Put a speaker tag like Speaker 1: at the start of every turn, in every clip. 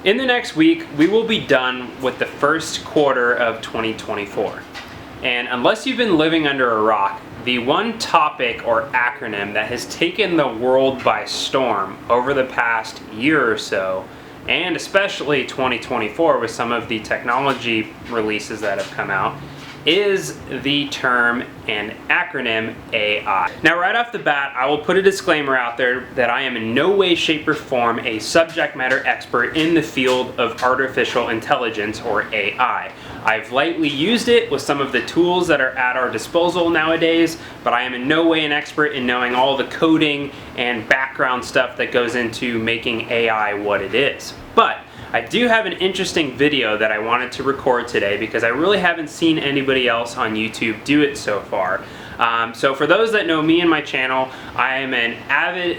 Speaker 1: In the next week, we will be done with the first quarter of 2024. And unless you've been living under a rock, the one topic or acronym that has taken the world by storm over the past year or so, and especially 2024 with some of the technology releases that have come out, is the term and acronym AI. Now right off the bat, I will put a disclaimer out there that I am in no way, shape, or form a subject matter expert in the field of artificial intelligence or AI. I've lightly used it with some of the tools that are at our disposal nowadays, but I am in no way an expert in knowing all the coding and background stuff that goes into making AI what it is. But I do have an interesting video that I wanted to record today because I really haven't seen anybody else on YouTube do it so far. So for those that know me and my channel, I am an avid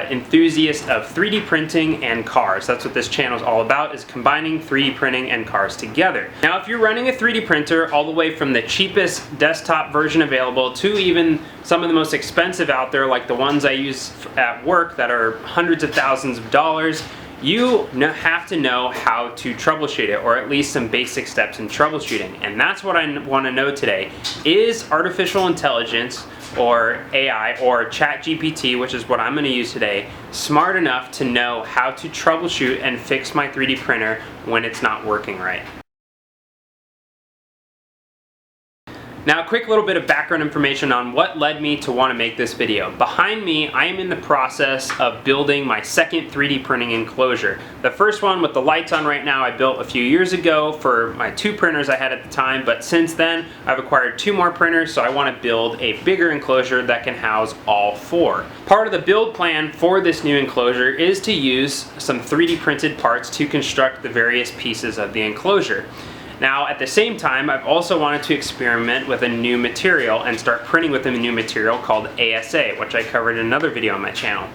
Speaker 1: enthusiast of 3D printing and cars. That's what this channel is all about, is combining 3D printing and cars together. Now if you're running a 3D printer all the way from the cheapest desktop version available to even some of the most expensive out there, like the ones I use at work that are hundreds of thousands of dollars, you have to know how to troubleshoot it, or at least some basic steps in troubleshooting. And that's what I want to know today. Is artificial intelligence, or AI, or GPT, which is what I'm going to use today, smart enough to know how to troubleshoot and fix my 3D printer when it's not working right? Now a quick little bit of background information on what led me to want to make this video. Behind me, I am in the process of building my second 3D printing enclosure. The first one with the lights on right now I built a few years ago for my 2 printers I had at the time, but since then I've acquired 2 more printers, so I want to build a bigger enclosure that can house all 4. Part of the build plan for this new enclosure is to use some 3D printed parts to construct the various pieces of the enclosure. Now at the same time, I've also wanted to experiment with a new material and start printing with a new material called ASA, which I covered in another video on my channel.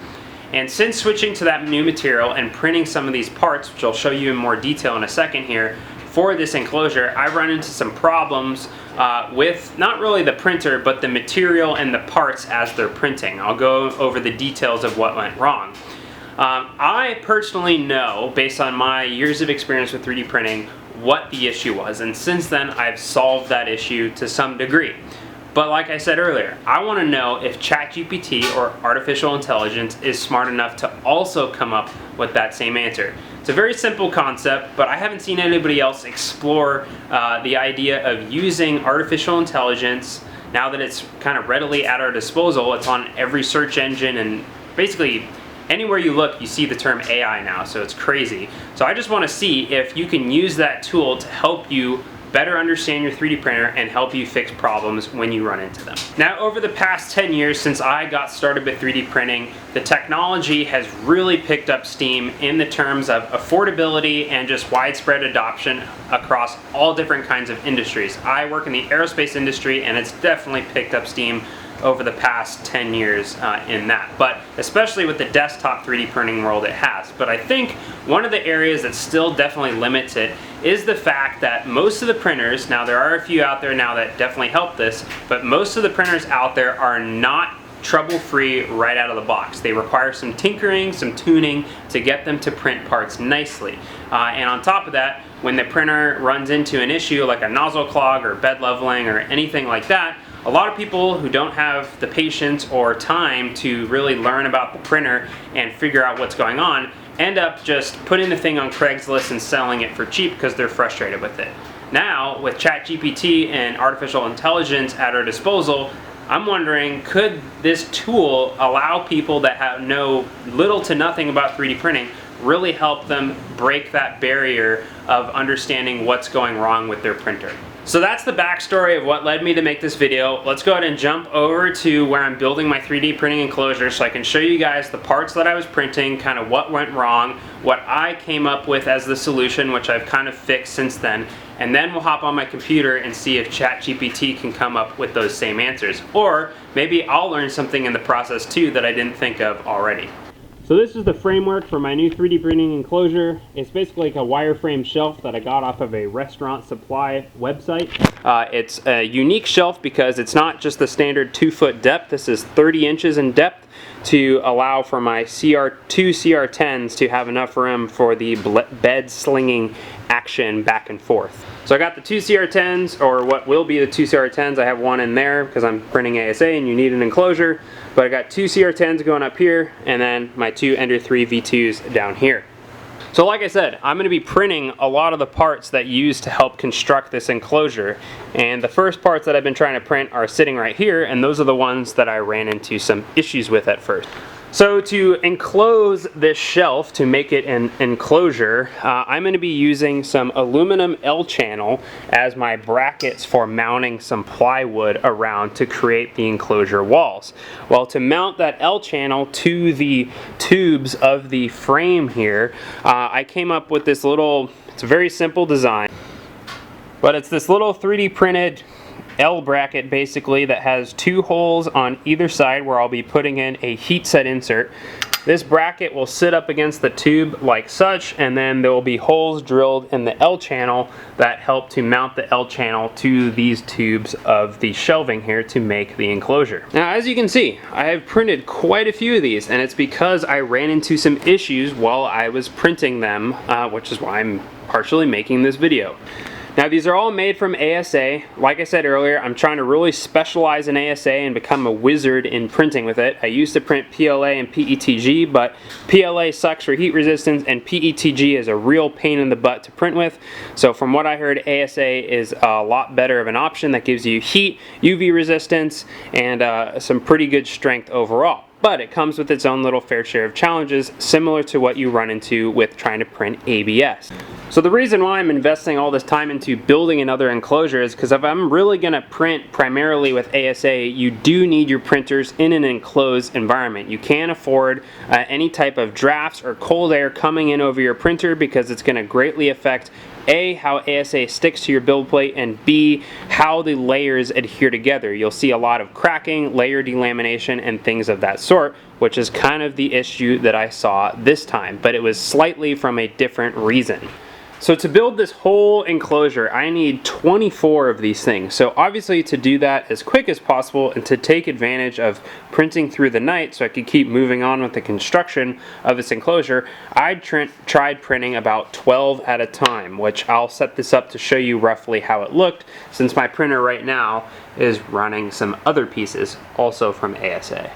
Speaker 1: And since switching to that new material and printing some of these parts, which I'll show you in more detail in a second here, for this enclosure, I've run into some problems with not really the printer, but the material and the parts as they're printing. I'll go over the details of what went wrong. I personally know, based on my years of experience with 3D printing, what the issue was, and since then I've solved that issue to some degree. But like I said earlier, I want to know if GPT, or artificial intelligence, is smart enough to also come up with that same answer. It's a very simple concept, but I haven't seen anybody else explore the idea of using artificial intelligence. Now that it's kind of readily at our disposal, it's on every search engine, and basically anywhere you look, you see the term AI now, so it's crazy. So I just want to see if you can use that tool to help you better understand your 3D printer and help you fix problems when you run into them. Now over the past 10 years since I got started with 3D printing, the technology has really picked up steam in the terms of affordability and just widespread adoption across all different kinds of industries. I work in the aerospace industry, and it's definitely picked up steam over the past 10 years in that, but especially with the desktop 3D printing world it has. But I think one of the areas that still definitely limits it is the fact that most of the printers, now there are a few out there now that definitely help this, but most of the printers out there are not trouble-free right out of the box. They require some tinkering, some tuning to get them to print parts nicely. And on top of that, when the printer runs into an issue like a nozzle clog or bed leveling or anything like that, a lot of people who don't have the patience or time to really learn about the printer and figure out what's going on end up just putting the thing on Craigslist and selling it for cheap because they're frustrated with it. Now, with GPT and artificial intelligence at our disposal, I'm wondering, could this tool allow people that know little to nothing about 3D printing really help them break that barrier of understanding what's going wrong with their printer? So that's the backstory of what led me to make this video. Let's go ahead and jump over to where I'm building my 3D printing enclosure so I can show you guys the parts that I was printing, kind of what went wrong, what I came up with as the solution, which I've kind of fixed since then, and then we'll hop on my computer and see if GPT can come up with those same answers. Or maybe I'll learn something in the process too that I didn't think of already. So this is the framework for my new 3D printing enclosure. It's basically like a wireframe shelf that I got off of a restaurant supply website. It's a unique shelf because it's not just the standard 2-foot depth. This is 30 inches in depth to allow for my two CR10s to have enough room for the bed slinging action back and forth. So I got the two CR10s, or what will be the two CR10s. I have one in there because I'm printing ASA and you need an enclosure. But I got two CR10s going up here, and then my two Ender 3 V2s down here. So like I said, I'm going to be printing a lot of the parts that you use to help construct this enclosure. And the first parts that I've been trying to print are sitting right here, and those are the ones that I ran into some issues with at first. So to enclose this shelf, to make it an enclosure, I'm going to be using some aluminum L-channel as my brackets for mounting some plywood around to create the enclosure walls. Well, to mount that L-channel to the tubes of the frame here, I came up with this little, it's a very simple design, but it's this little 3D printed L bracket basically that has two holes on either side where I'll be putting in a heat set insert. This bracket will sit up against the tube like such, and then there will be holes drilled in the L channel that help to mount the L channel to these tubes of the shelving here to make the enclosure. Now, as you can see, I have printed quite a few of these, and it's because I ran into some issues while I was printing them, which is why I'm partially making this video. Now, these are all made from ASA. Like I said earlier, I'm trying to really specialize in ASA and become a wizard in printing with it. I used to print PLA and PETG, but PLA sucks for heat resistance and PETG is a real pain in the butt to print with. So from what I heard, ASA is a lot better of an option that gives you heat, UV resistance, and some pretty good strength overall. But it comes with its own little fair share of challenges, similar to what you run into with trying to print ABS. So the reason why I'm investing all this time into building another enclosure is because if I'm really going to print primarily with ASA, you do need your printers in an enclosed environment. You can't afford any type of drafts or cold air coming in over your printer because it's going to greatly affect A, how ASA sticks to your build plate, and B, how the layers adhere together. You'll see a lot of cracking, layer delamination, and things of that sort, which is kind of the issue that I saw this time, but it was slightly from a different reason. So to build this whole enclosure, I need 24 of these things. So obviously to do that as quick as possible and to take advantage of printing through the night so I could keep moving on with the construction of this enclosure, I tried printing about 12 at a time, which I'll set this up to show you roughly how it looked, since my printer right now is running some other pieces also from ASA.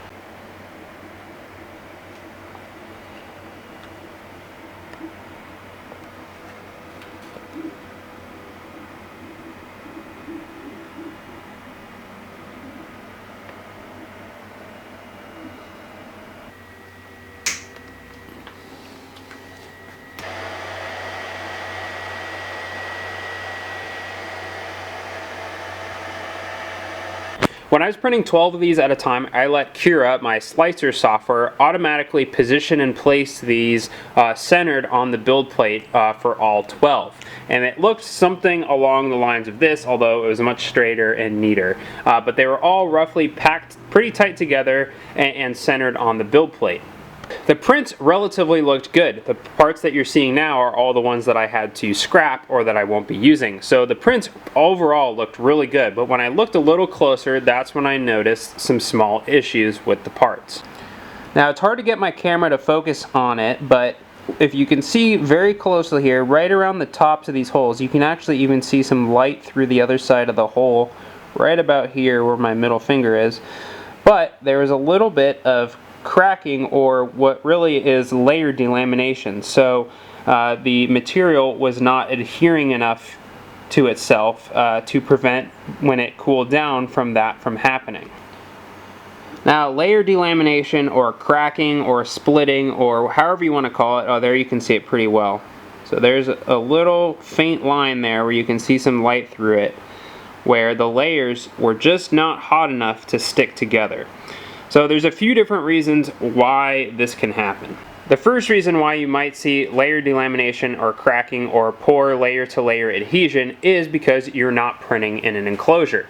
Speaker 1: When I was printing 12 of these at a time, I let Cura, my slicer software, automatically position and place these centered on the build plate for all 12. And it looked something along the lines of this, although it was much straighter and neater. But they were all roughly packed pretty tight together and centered on the build plate. The prints relatively looked good. The parts that you're seeing now are all the ones that I had to scrap or that I won't be using. So the prints overall looked really good, but when I looked a little closer, that's when I noticed some small issues with the parts. Now, it's hard to get my camera to focus on it, but if you can see very closely here, right around the tops of these holes, you can actually even see some light through the other side of the hole, right about here where my middle finger is. But there is a little bit of cracking, or what really is layer delamination. So the material was not adhering enough to itself to prevent, when it cooled down, from happening. Now, layer delamination or cracking or splitting or however you want to call it, oh, there you can see it pretty well. So there's a little faint line there where you can see some light through it, where the layers were just not hot enough to stick together. So there's a few different reasons why this can happen. The first reason why you might see layer delamination or cracking or poor layer-to-layer adhesion is because you're not printing in an enclosure.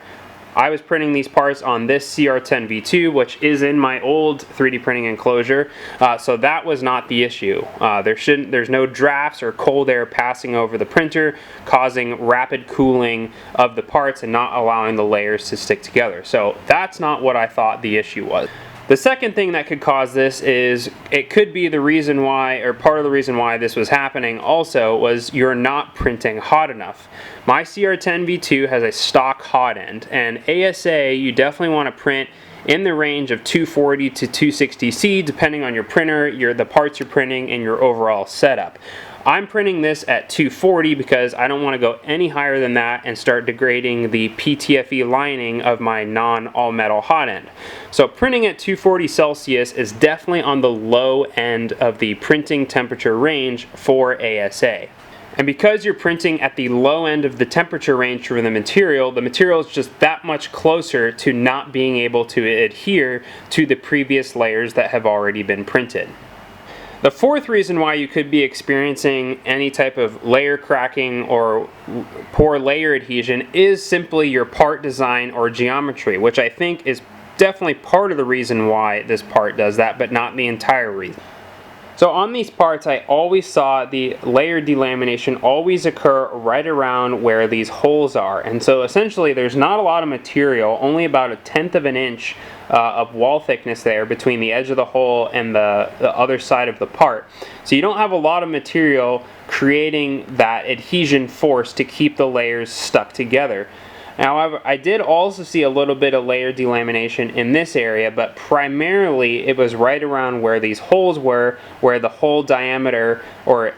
Speaker 1: I was printing these parts on this CR10 V2, which is in my old 3D printing enclosure, so that was not the issue. There's no drafts or cold air passing over the printer, causing rapid cooling of the parts and not allowing the layers to stick together. So that's not what I thought the issue was. The second thing that could cause this is it could be the reason why, or part of the reason why this was happening also, was you're not printing hot enough. My CR10 V2 has a stock hot end, and ASA you definitely want to print in the range of 240 to 260 C depending on your printer, the parts you're printing, and your overall setup. I'm printing this at 240 because I don't want to go any higher than that and start degrading the PTFE lining of my non-all metal hot end. So printing at 240 Celsius is definitely on the low end of the printing temperature range for ASA. And because you're printing at the low end of the temperature range for the material is just that much closer to not being able to adhere to the previous layers that have already been printed. The fourth reason why you could be experiencing any type of layer cracking or poor layer adhesion is simply your part design or geometry, which I think is definitely part of the reason why this part does that, but not the entire reason. So on these parts, I always saw the layer delamination always occur right around where these holes are. And so essentially there's not a lot of material, only about 1/10 of an inch of wall thickness there between the edge of the hole and the other side of the part. So you don't have a lot of material creating that adhesion force to keep the layers stuck together. However, I did also see a little bit of layer delamination in this area, but primarily it was right around where these holes were, where the hole diameter or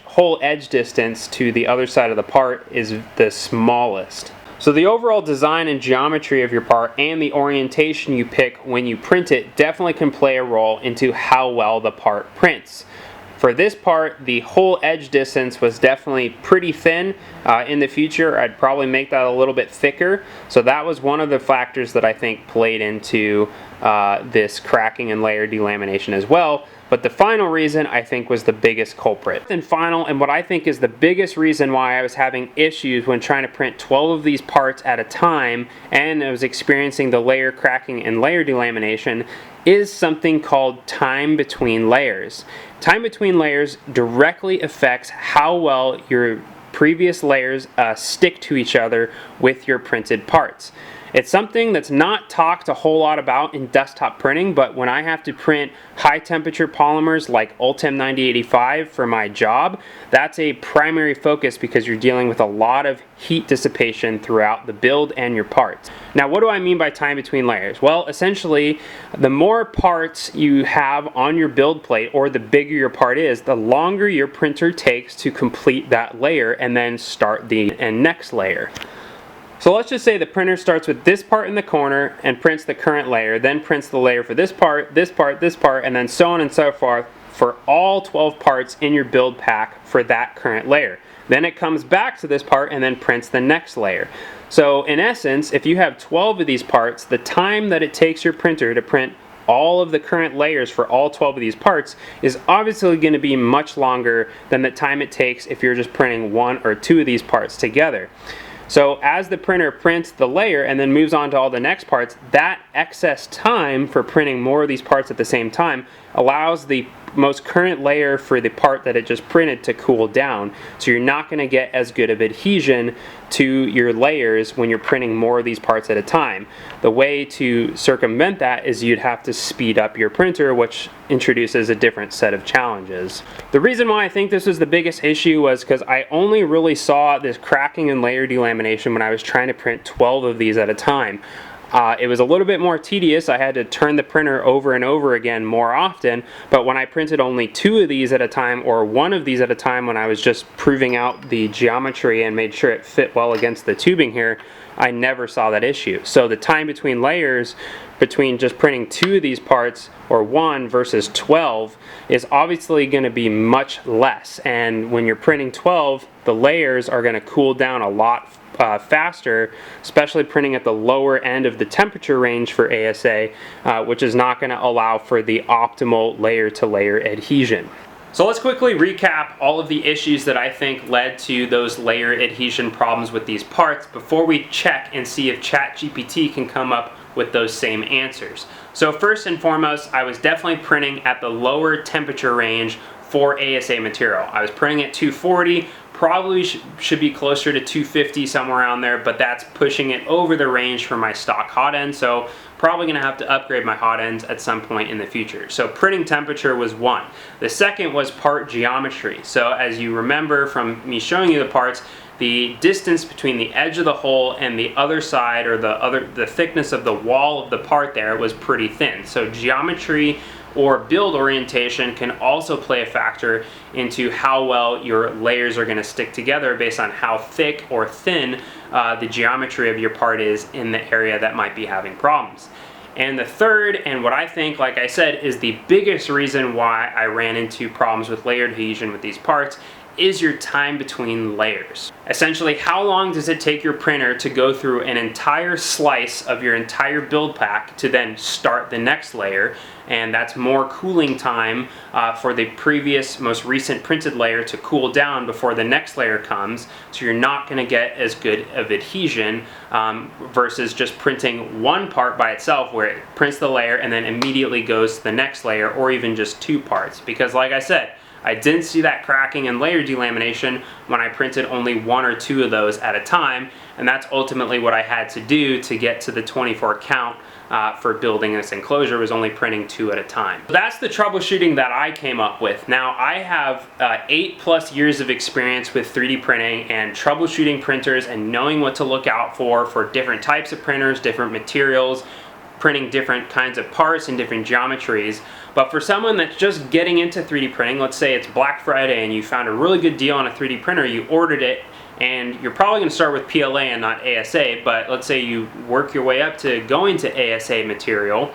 Speaker 1: hole edge distance to the other side of the part is the smallest. So the overall design and geometry of your part and the orientation you pick when you print it definitely can play a role into how well the part prints. For this part, the hole edge distance was definitely pretty thin. In the future, I'd probably make that a little bit thicker. So that was one of the factors that I think played into this cracking and layer delamination as well. But the final reason I think was the biggest culprit. And final, and what I think is the biggest reason why I was having issues when trying to print 12 of these parts at a time and I was experiencing the layer cracking and layer delamination, is something called time between layers. Time between layers directly affects how well your previous layers stick to each other with your printed parts. It's something that's not talked a whole lot about in desktop printing, but when I have to print high temperature polymers like Ultem 9085 for my job, that's a primary focus because you're dealing with a lot of heat dissipation throughout the build and your parts. Now, what do I mean by time between layers? Well, essentially, the more parts you have on your build plate or the bigger your part is, the longer your printer takes to complete that layer and then start the next layer. So let's just say the printer starts with this part in the corner and prints the current layer, then prints the layer for this part, this part, this part, and then so on and so forth for all 12 parts in your build pack for that current layer. Then it comes back to this part and then prints the next layer. So in essence, if you have 12 of these parts, the time that it takes your printer to print all of the current layers for all 12 of these parts is obviously going to be much longer than the time it takes if you're just printing 1 or 2 of these parts together. So as the printer prints the layer and then moves on to all the next parts, that excess time for printing more of these parts at the same time allows the most current layer for the part that it just printed to cool down. So you're not going to get as good of adhesion to your layers when you're printing more of these parts at a time. The way to circumvent that is you'd have to speed up your printer, which introduces a different set of challenges. The reason why I think this was the biggest issue was because I only really saw this cracking and layer delamination when I was trying to print 12 of these at a time. It was a little bit more tedious. I had to turn the printer over and over again more often, but when I printed only 2 of these at a time or 1 of these at a time when I was just proving out the geometry and made sure it fit well against the tubing here, I never saw that issue. So the time between layers between just printing 2 of these parts or 1 versus 12 is obviously going to be much less, and when you're printing 12, the layers are going to cool down a lot faster, especially printing at the lower end of the temperature range for ASA, which is not going to allow for the optimal layer to layer adhesion. So let's quickly recap all of the issues that I think led to those layer adhesion problems with these parts before we check and see if ChatGPT can come up with those same answers. So first and foremost, I was definitely printing at the lower temperature range for ASA material. I was printing at 240, probably should be closer to 250, somewhere around there, but that's pushing it over the range for my stock hot end, so probably gonna have to upgrade my hot ends at some point in the future. So printing temperature was one. The second was part geometry. So as you remember from me showing you the parts, the distance between the edge of the hole and the other side, or the thickness of the wall of the part there, was pretty thin. So geometry or build orientation can also play a factor into how well your layers are going to stick together based on how thick or thin the geometry of your part is in the area that might be having problems. And the third, and what I think, like I said, is the biggest reason why I ran into problems with layer adhesion with these parts, is your time between layers. Essentially, how long does it take your printer to go through an entire slice of your entire build pack to then start the next layer? And that's more cooling time for the previous, most recent printed layer to cool down before the next layer comes, so you're not going to get as good of adhesion versus just printing one part by itself, where it prints the layer and then immediately goes to the next layer, or even just two parts. Because like I said, I didn't see that cracking and layer delamination when I printed only one or two of those at a time, and that's ultimately what I had to do to get to the 24 count for building this enclosure, was only printing two at a time. That's the troubleshooting that I came up with. Now, I have 8+ years of experience with 3D printing and troubleshooting printers and knowing what to look out for different types of printers, different materials, printing different kinds of parts and different geometries. But for someone that's just getting into 3D printing, let's say it's Black Friday and you found a really good deal on a 3D printer, you ordered it, and you're probably going to start with PLA and not ASA, but let's say you work your way up to going to ASA material,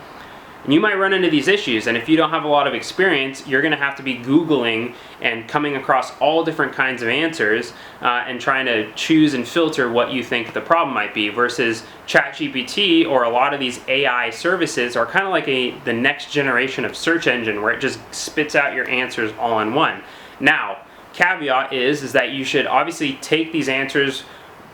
Speaker 1: and you might run into these issues. And if you don't have a lot of experience, you're going to have to be Googling and coming across all different kinds of answers and trying to choose and filter what you think the problem might be, versus ChatGPT or a lot of these AI services are kind of like the next generation of search engine, where it just spits out your answers all in one. Now, caveat is that you should obviously take these answers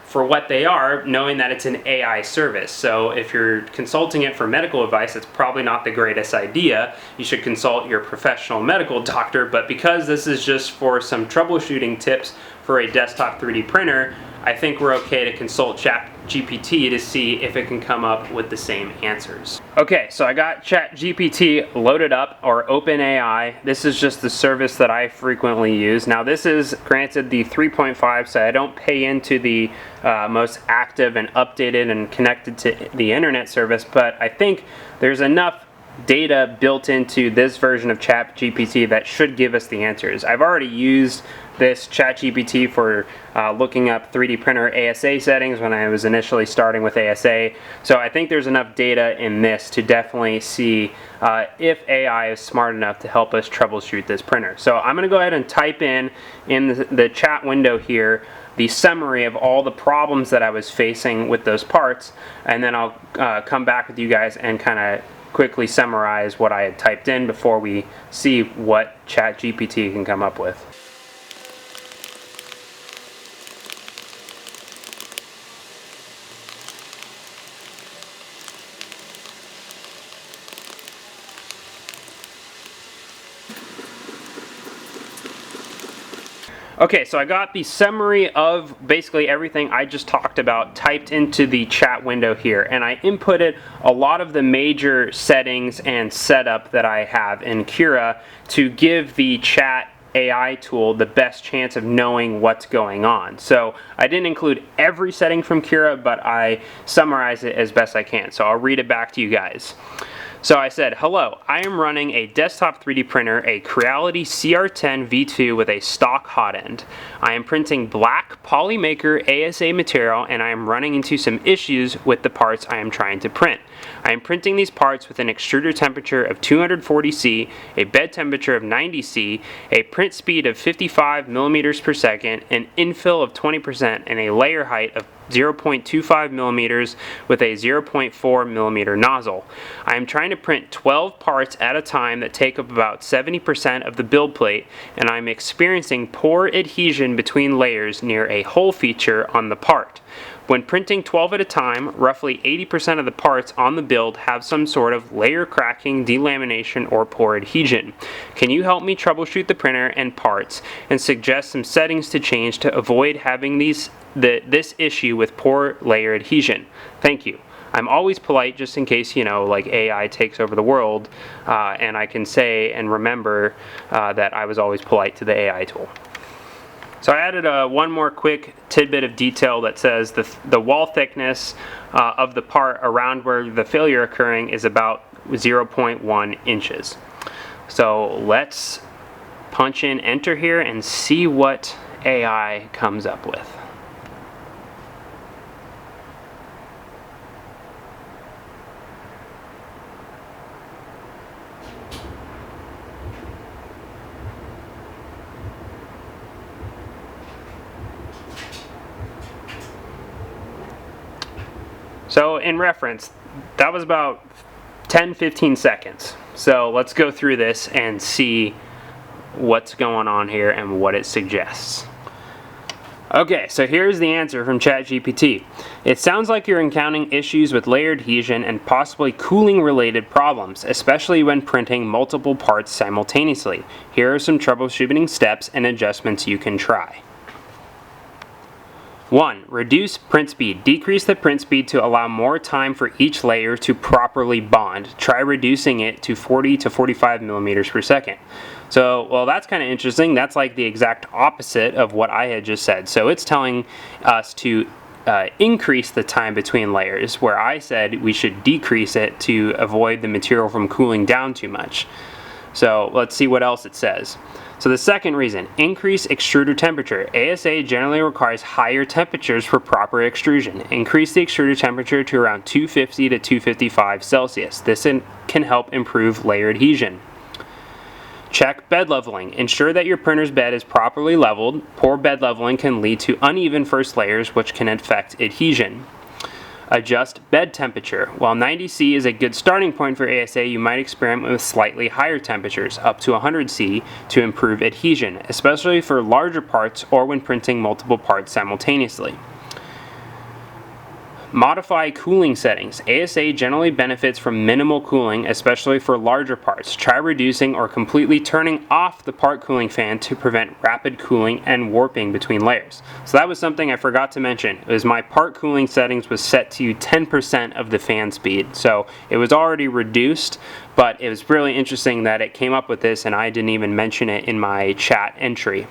Speaker 1: for what they are, knowing that it's an AI service. So if you're consulting it for medical advice, it's probably not the greatest idea. You should consult your professional medical doctor, but because this is just for some troubleshooting tips for a desktop 3D printer, I think we're okay to consult ChatGPT to see if it can come up with the same answers. Okay, so I got ChatGPT loaded up, or OpenAI. This is just the service that I frequently use. Now, this is granted the 3.5, so I don't pay into the most active and updated and connected to the internet service, but I think there's enough data built into this version of ChatGPT that should give us the answers. I've already used this ChatGPT for looking up 3D printer ASA settings when I was initially starting with ASA, so I think there's enough data in this to definitely see if AI is smart enough to help us troubleshoot this printer. So I'm going to go ahead and type in the chat window here the summary of all the problems that I was facing with those parts, and then I'll come back with you guys and kind of quickly summarize what I had typed in before we see what ChatGPT can come up with. Okay, so I got the summary of basically everything I just talked about typed into the chat window here, and I inputted a lot of the major settings and setup that I have in Cura to give the chat AI tool the best chance of knowing what's going on. So I didn't include every setting from Cura, but I summarized it as best I can. So I'll read it back to you guys. So I said, hello, I am running a desktop 3D printer, a Creality CR10 V2 with a stock hot end. I am printing black Polymaker ASA material, and I am running into some issues with the parts I am trying to print. I am printing these parts with an extruder temperature of 240 C, a bed temperature of 90 C, a print speed of 55 millimeters per second, an infill of 20%, and a layer height of 0.25 millimeters with a 0.4 millimeter nozzle. I am trying to print 12 parts at a time that take up about 70% of the build plate, and I'm experiencing poor adhesion between layers near a hole feature on the part. When printing 12 at a time, roughly 80% of the parts on the build have some sort of layer cracking, delamination, or poor adhesion. Can you help me troubleshoot the printer and parts and suggest some settings to change to avoid having this issue with poor layer adhesion? Thank you. I'm always polite just in case, like AI takes over the world, and I can say and remember that I was always polite to the AI tool. So I added one more quick tidbit of detail that says the wall thickness of the part around where the failure occurring is about 0.1 inches. So let's punch in enter here and see what AI comes up with. So in reference, that was about 10-15 seconds. So let's go through this and see what's going on here and what it suggests. Okay, so here's the answer from ChatGPT. It sounds like you're encountering issues with layer adhesion and possibly cooling related problems, especially when printing multiple parts simultaneously. Here are some troubleshooting steps and adjustments you can try. 1. Reduce print speed. Decrease the print speed to allow more time for each layer to properly bond. Try reducing it to 40 to 45 millimeters per second. So, well, that's kind of interesting. That's like the exact opposite of what I had just said. So it's telling us to increase the time between layers, where I said we should decrease it to avoid the material from cooling down too much. So let's see what else it says. So the second reason, increase extruder temperature. ASA generally requires higher temperatures for proper extrusion. Increase the extruder temperature to around 250 to 255 Celsius. This can help improve layer adhesion. Check bed leveling. Ensure that your printer's bed is properly leveled. Poor bed leveling can lead to uneven first layers, which can affect adhesion. Adjust bed temperature. While 90 C is a good starting point for ASA, you might experiment with slightly higher temperatures, up to 100 C, to improve adhesion, especially for larger parts or when printing multiple parts simultaneously. Modify cooling settings. ASA generally benefits from minimal cooling, especially for larger parts. Try reducing or completely turning off the part cooling fan to prevent rapid cooling and warping between layers. So that was something I forgot to mention. It was my part cooling settings was set to 10% of the fan speed. So it was already reduced, but it was really interesting that it came up with this and I didn't even mention it in my chat entry.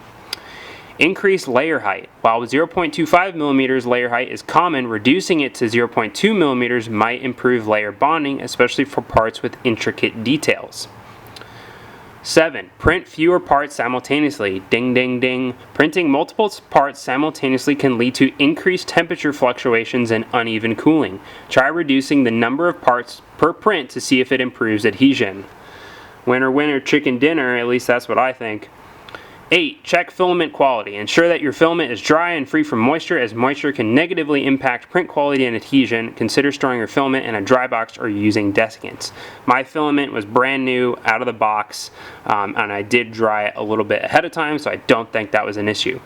Speaker 1: Increase layer height. While 0.25 millimeters layer height is common, reducing it to 0.2 millimeters might improve layer bonding, especially for parts with intricate details. 7. Print fewer parts simultaneously. Ding, ding, ding. Printing multiple parts simultaneously can lead to increased temperature fluctuations and uneven cooling. Try reducing the number of parts per print to see if it improves adhesion. Winner, winner, chicken dinner, at least that's what I think. 8. Check filament quality. Ensure that your filament is dry and free from moisture, as moisture can negatively impact print quality and adhesion. Consider storing your filament in a dry box or using desiccants. My filament was brand new, out of the box, and I did dry it a little bit ahead of time, so I don't think that was an issue.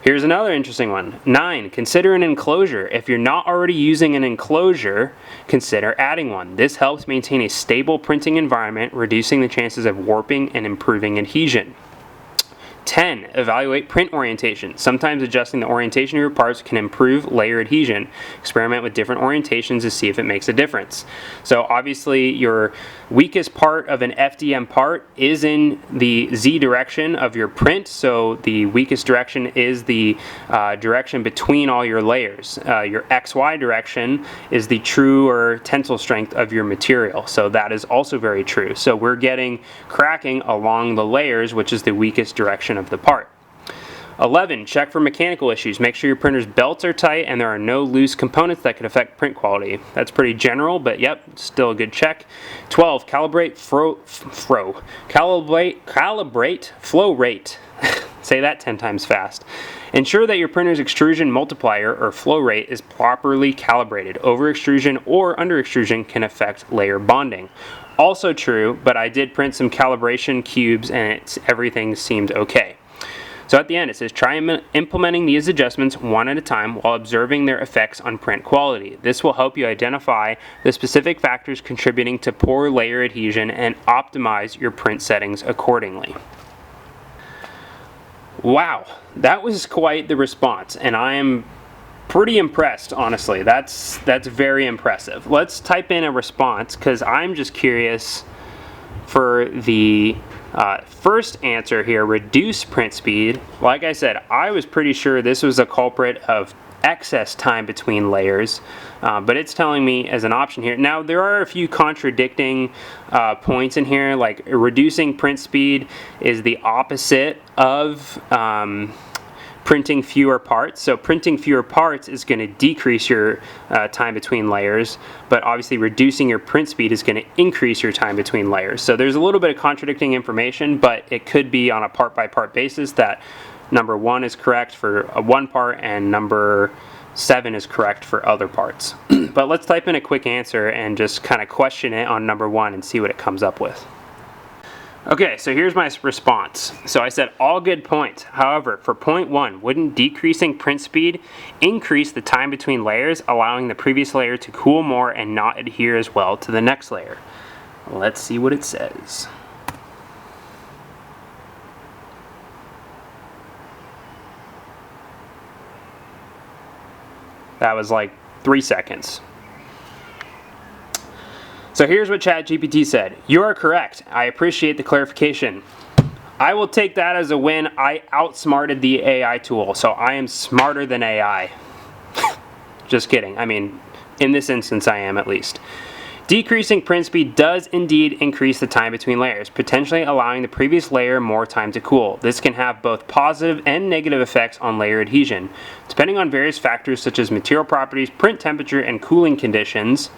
Speaker 1: Here's another interesting one. 9. Consider an enclosure. If you're not already using an enclosure, consider adding one. This helps maintain a stable printing environment, reducing the chances of warping and improving adhesion. 10. Evaluate print orientation. Sometimes adjusting the orientation of your parts can improve layer adhesion. Experiment with different orientations to see if it makes a difference. So obviously your weakest part of an FDM part is in the Z direction of your print. So the weakest direction is the direction between all your layers. Your XY direction is the truer tensile strength of your material. So that is also very true. So we're getting cracking along the layers, which is the weakest direction of the part. 11, check for mechanical issues. Make sure your printer's belts are tight and there are no loose components that could affect print quality. That's pretty general, but yep, still a good check. 12, calibrate flow rate. Say that 10 times fast. Ensure that your printer's extrusion multiplier or flow rate is properly calibrated. Over extrusion or under extrusion can affect layer bonding. Also true, but I did print some calibration cubes and everything seemed okay. So at the end it says, try implementing these adjustments one at a time while observing their effects on print quality. This will help you identify the specific factors contributing to poor layer adhesion and optimize your print settings accordingly. Wow, that was quite the response, and I am pretty impressed, honestly. That's very impressive. Let's type in a response, because I'm just curious for the first answer here, reduce print speed. Like I said, I was pretty sure this was a culprit of excess time between layers, but it's telling me as an option here. Now there are a few contradicting points in here, like reducing print speed is the opposite of printing fewer parts. So printing fewer parts is going to decrease your time between layers, but obviously reducing your print speed is going to increase your time between layers. So there's a little bit of contradicting information, but it could be on a part by part basis that number 1 is correct for one part and number 7 is correct for other parts. But let's type in a quick answer and just kind of question it on number 1 and see what it comes up with. Okay, so here's my response. So I said all good points. However, for point 1, wouldn't decreasing print speed increase the time between layers, allowing the previous layer to cool more and not adhere as well to the next layer? Let's see what it says. That was like 3 seconds. So here's what ChatGPT said. You are correct. I appreciate the clarification. I will take that as a win. I outsmarted the AI tool, so I am smarter than AI. Just kidding. I mean, in this instance I am at least. Decreasing print speed does indeed increase the time between layers, potentially allowing the previous layer more time to cool. This can have both positive and negative effects on layer adhesion. Depending on various factors such as material properties, print temperature, and cooling conditions.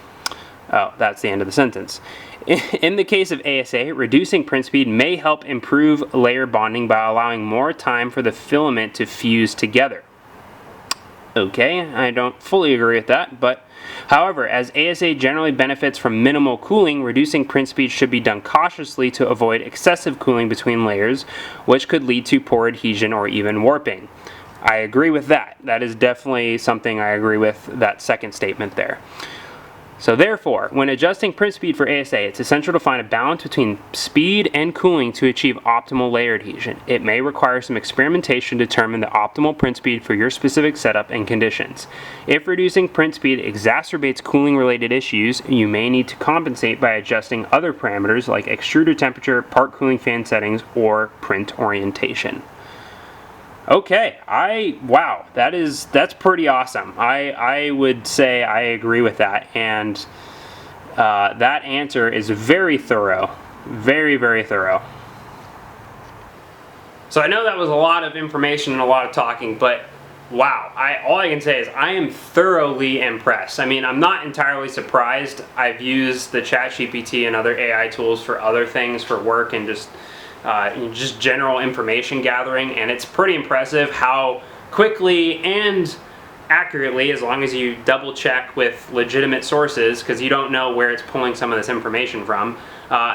Speaker 1: Oh, that's the end of the sentence. In the case of ASA, reducing print speed may help improve layer bonding by allowing more time for the filament to fuse together. Okay, I don't fully agree with that, but however, as ASA generally benefits from minimal cooling, reducing print speed should be done cautiously to avoid excessive cooling between layers, which could lead to poor adhesion or even warping. I agree with that. That is definitely something I agree with, that second statement there. So therefore, when adjusting print speed for ASA, it's essential to find a balance between speed and cooling to achieve optimal layer adhesion. It may require some experimentation to determine the optimal print speed for your specific setup and conditions. If reducing print speed exacerbates cooling-related issues, you may need to compensate by adjusting other parameters like extruder temperature, part cooling fan settings, or print orientation. Okay, wow, that's pretty awesome. I would say I agree with that, and that answer is very thorough, very, very thorough. So I know that was a lot of information and a lot of talking, but wow, all I can say is I am thoroughly impressed. I mean, I'm not entirely surprised. I've used the ChatGPT and other AI tools for other things, for work and just general information gathering, and it's pretty impressive how quickly and accurately, as long as you double check with legitimate sources, because you don't know where it's pulling some of this information from,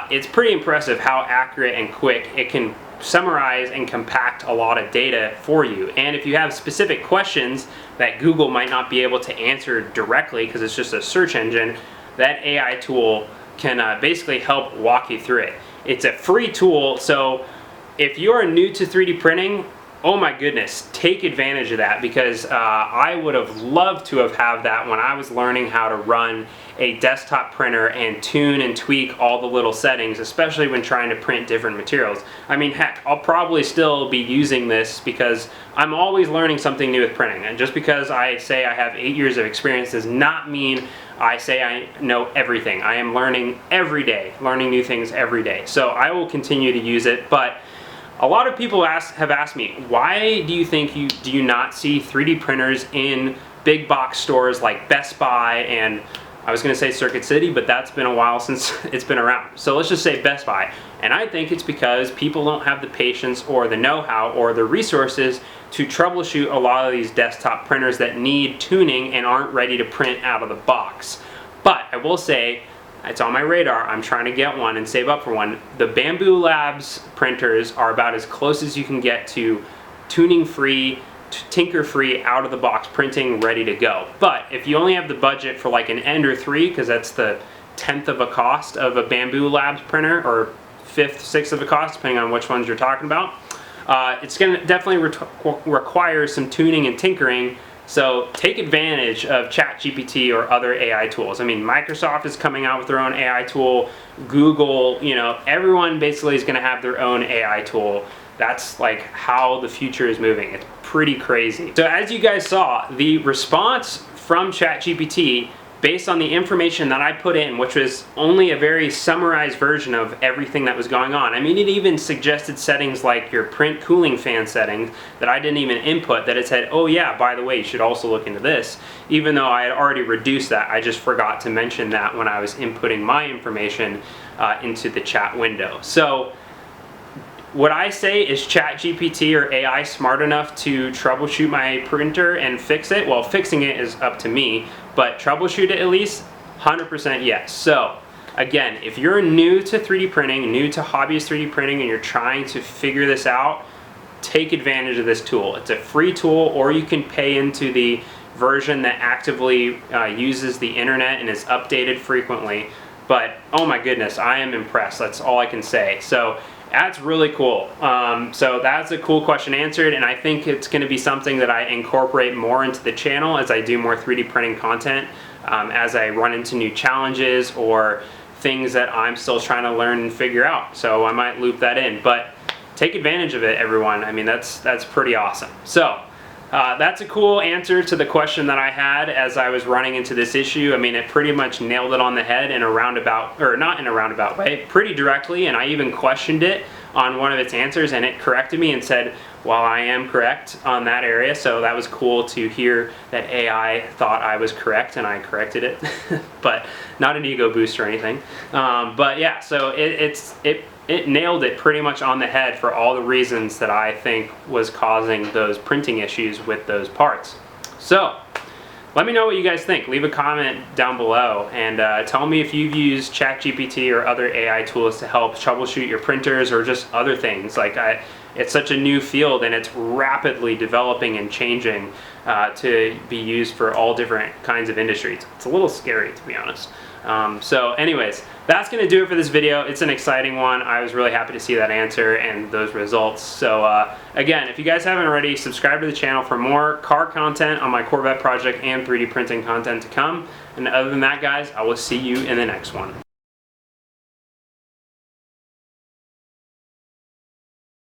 Speaker 1: it's pretty impressive how accurate and quick it can summarize and compact a lot of data for you. And if you have specific questions that Google might not be able to answer directly because it's just a search engine, that AI tool can basically help walk you through it. It's a free tool, so if you're new to 3D printing, oh my goodness, take advantage of that, because I would have loved to have had that when I was learning how to run a desktop printer and tune and tweak all the little settings, especially when trying to print different materials. I mean, heck, I'll probably still be using this because I'm always learning something new with printing, and just because I say I have 8 years of experience does not mean I say I know everything. I am learning every day, learning new things every day. So I will continue to use it, but a lot of people have asked me, why do you not see 3D printers in big box stores like Best Buy, and I was going to say Circuit City, but that's been a while since it's been around. So let's just say Best Buy. And I think it's because people don't have the patience or the know-how or the resources to troubleshoot a lot of these desktop printers that need tuning and aren't ready to print out of the box. But I will say, it's on my radar. I'm trying to get one and save up for one. The Bamboo Labs printers are about as close as you can get to tuning-free, tinker-free, out-of-the-box printing, ready to go. But if you only have the budget for like an Ender 3, because that's the 10th of a cost of a Bamboo Labs printer, or 5th, 6th of a cost, depending on which ones you're talking about, it's going to definitely require some tuning and tinkering. So take advantage of ChatGPT or other AI tools. I mean, Microsoft is coming out with their own AI tool. Google, everyone basically is going to have their own AI tool. That's like how the future is moving. It's pretty crazy. So as you guys saw, the response from ChatGPT, based on the information that I put in, which was only a very summarized version of everything that was going on. I mean, it even suggested settings like your print cooling fan settings that I didn't even input, that it said, oh yeah, by the way, you should also look into this. Even though I had already reduced that, I just forgot to mention that when I was inputting my information into the chat window. So would I say, is ChatGPT or AI smart enough to troubleshoot my printer and fix it? Well, fixing it is up to me, but troubleshoot it at least, 100% yes. So again, if you're new to 3D printing, new to hobbyist 3D printing, and you're trying to figure this out, take advantage of this tool. It's a free tool, or you can pay into the version that actively uses the internet and is updated frequently. But oh my goodness, I am impressed. That's all I can say. So that's really cool. So that's a cool question answered, and I think it's going to be something that I incorporate more into the channel as I do more 3D printing content, as I run into new challenges or things that I'm still trying to learn and figure out. So I might loop that in, but take advantage of it, everyone. I mean, that's pretty awesome. So that's a cool answer to the question that I had as I was running into this issue. I mean, it pretty much nailed it on the head in a roundabout, or not in a roundabout way, pretty directly, and I even questioned it on one of its answers, and it corrected me and said, well, I am correct on that area. So that was cool to hear that AI thought I was correct and I corrected it. But not an ego boost or anything. But yeah, so it nailed it pretty much on the head for all the reasons that I think was causing those printing issues with those parts. So let me know what you guys think. Leave a comment down below, and tell me if you've used ChatGPT or other AI tools to help troubleshoot your printers or just other things. Like it's such a new field, and it's rapidly developing and changing to be used for all different kinds of industries. It's a little scary, to be honest. So anyways, that's going to do it for this video. It's an exciting one. I was really happy to see that answer and those results. So again, if you guys haven't already, subscribe to the channel for more car content on my Corvette project and 3D printing content to come. And other than that, guys, I will see you in the next one.